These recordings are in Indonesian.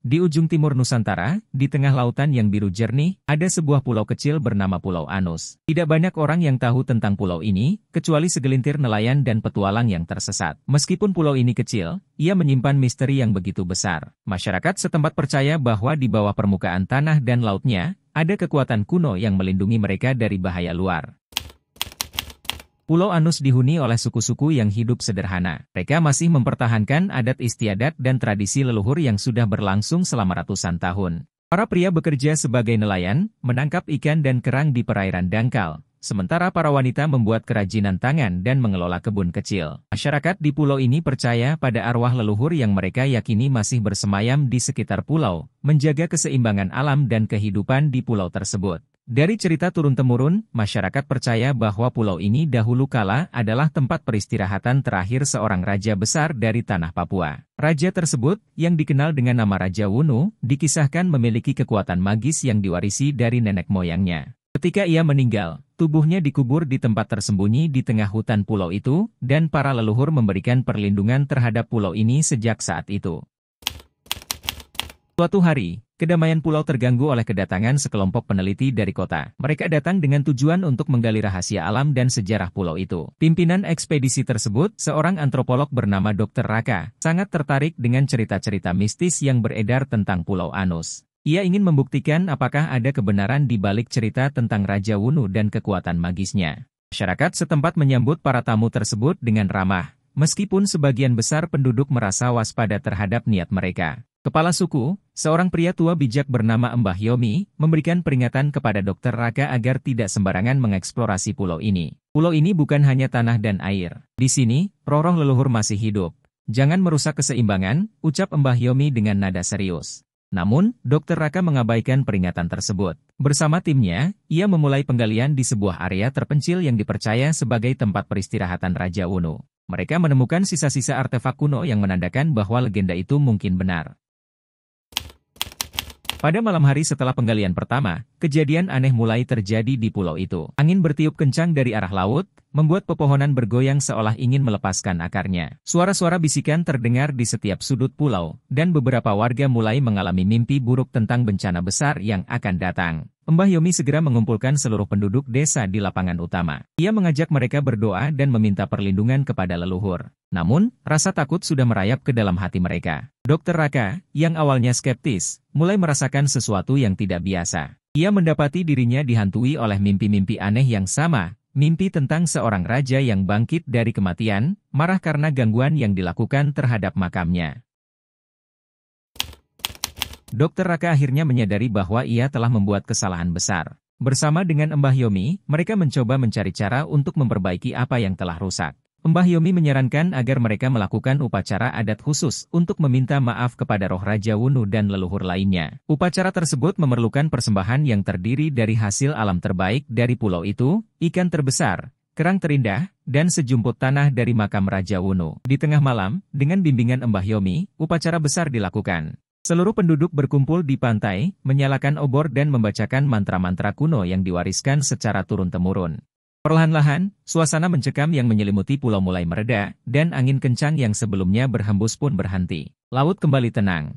Di ujung timur Nusantara, di tengah lautan yang biru jernih, ada sebuah pulau kecil bernama Pulau Anus. Tidak banyak orang yang tahu tentang pulau ini, kecuali segelintir nelayan dan petualang yang tersesat. Meskipun pulau ini kecil, ia menyimpan misteri yang begitu besar. Masyarakat setempat percaya bahwa di bawah permukaan tanah dan lautnya, ada kekuatan kuno yang melindungi mereka dari bahaya luar. Pulau Anus dihuni oleh suku-suku yang hidup sederhana. Mereka masih mempertahankan adat istiadat dan tradisi leluhur yang sudah berlangsung selama ratusan tahun. Para pria bekerja sebagai nelayan, menangkap ikan dan kerang di perairan dangkal, sementara para wanita membuat kerajinan tangan dan mengelola kebun kecil. Masyarakat di pulau ini percaya pada arwah leluhur yang mereka yakini masih bersemayam di sekitar pulau, menjaga keseimbangan alam dan kehidupan di pulau tersebut. Dari cerita turun-temurun, masyarakat percaya bahwa pulau ini dahulu kala adalah tempat peristirahatan terakhir seorang raja besar dari tanah Papua. Raja tersebut, yang dikenal dengan nama Raja Wunu, dikisahkan memiliki kekuatan magis yang diwarisi dari nenek moyangnya. Ketika ia meninggal, tubuhnya dikubur di tempat tersembunyi di tengah hutan pulau itu, dan para leluhur memberikan perlindungan terhadap pulau ini sejak saat itu. Suatu hari, kedamaian pulau terganggu oleh kedatangan sekelompok peneliti dari kota. Mereka datang dengan tujuan untuk menggali rahasia alam dan sejarah pulau itu. Pimpinan ekspedisi tersebut, seorang antropolog bernama Dr. Raka, sangat tertarik dengan cerita-cerita mistis yang beredar tentang Pulau Anus. Ia ingin membuktikan apakah ada kebenaran di balik cerita tentang Raja Wunu dan kekuatan magisnya. Masyarakat setempat menyambut para tamu tersebut dengan ramah, meskipun sebagian besar penduduk merasa waspada terhadap niat mereka. Kepala suku, seorang pria tua bijak bernama Mbah Yomi, memberikan peringatan kepada Dr. Raka agar tidak sembarangan mengeksplorasi pulau ini. Pulau ini bukan hanya tanah dan air. Di sini, roh-roh leluhur masih hidup. Jangan merusak keseimbangan, ucap Mbah Yomi dengan nada serius. Namun, Dr. Raka mengabaikan peringatan tersebut. Bersama timnya, ia memulai penggalian di sebuah area terpencil yang dipercaya sebagai tempat peristirahatan Raja Wunu. Mereka menemukan sisa-sisa artefak kuno yang menandakan bahwa legenda itu mungkin benar. Pada malam hari setelah penggalian pertama, kejadian aneh mulai terjadi di pulau itu. Angin bertiup kencang dari arah laut, membuat pepohonan bergoyang seolah ingin melepaskan akarnya. Suara-suara bisikan terdengar di setiap sudut pulau, dan beberapa warga mulai mengalami mimpi buruk tentang bencana besar yang akan datang. Mbah Yomi segera mengumpulkan seluruh penduduk desa di lapangan utama. Ia mengajak mereka berdoa dan meminta perlindungan kepada leluhur. Namun, rasa takut sudah merayap ke dalam hati mereka. Dr. Raka, yang awalnya skeptis, mulai merasakan sesuatu yang tidak biasa. Ia mendapati dirinya dihantui oleh mimpi-mimpi aneh yang sama, mimpi tentang seorang raja yang bangkit dari kematian, marah karena gangguan yang dilakukan terhadap makamnya. Dr. Raka akhirnya menyadari bahwa ia telah membuat kesalahan besar. Bersama dengan Mbah Yomi, mereka mencoba mencari cara untuk memperbaiki apa yang telah rusak. Mbah Yomi menyarankan agar mereka melakukan upacara adat khusus untuk meminta maaf kepada roh Raja Wunu dan leluhur lainnya. Upacara tersebut memerlukan persembahan yang terdiri dari hasil alam terbaik dari pulau itu, ikan terbesar, kerang terindah, dan sejumput tanah dari makam Raja Wunu. Di tengah malam, dengan bimbingan Mbah Yomi, upacara besar dilakukan. Seluruh penduduk berkumpul di pantai, menyalakan obor dan membacakan mantra-mantra kuno yang diwariskan secara turun-temurun. Perlahan-lahan, suasana mencekam yang menyelimuti pulau mulai mereda, dan angin kencang yang sebelumnya berhembus pun berhenti. Laut kembali tenang.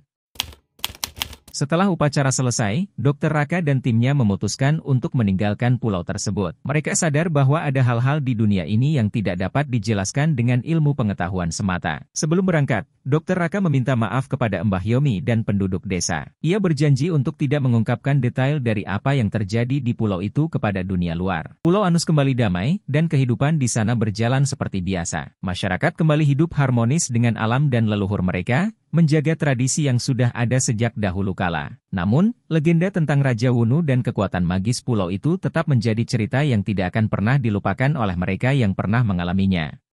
Setelah upacara selesai, Dr. Raka dan timnya memutuskan untuk meninggalkan pulau tersebut. Mereka sadar bahwa ada hal-hal di dunia ini yang tidak dapat dijelaskan dengan ilmu pengetahuan semata. Sebelum berangkat, Dr. Raka meminta maaf kepada Mbah Yomi dan penduduk desa. Ia berjanji untuk tidak mengungkapkan detail dari apa yang terjadi di pulau itu kepada dunia luar. Pulau Anus kembali damai, dan kehidupan di sana berjalan seperti biasa. Masyarakat kembali hidup harmonis dengan alam dan leluhur mereka, menjaga tradisi yang sudah ada sejak dahulu kala. Namun, legenda tentang Raja Wunu dan kekuatan magis pulau itu tetap menjadi cerita yang tidak akan pernah dilupakan oleh mereka yang pernah mengalaminya.